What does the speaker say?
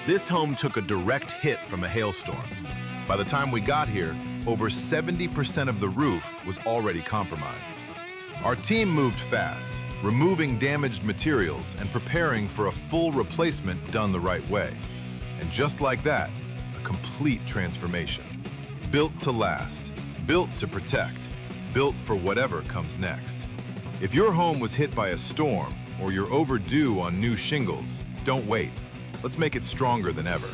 This home took a direct hit from a hailstorm. By the time we got here, over 70% of the roof was already compromised. Our team moved fast, removing damaged materials and preparing for a full replacement done the right way. And just like that, a complete transformation. Built to last, built to protect, built for whatever comes next. If your home was hit by a storm or you're overdue on new shingles, don't wait. Let's make it stronger than ever.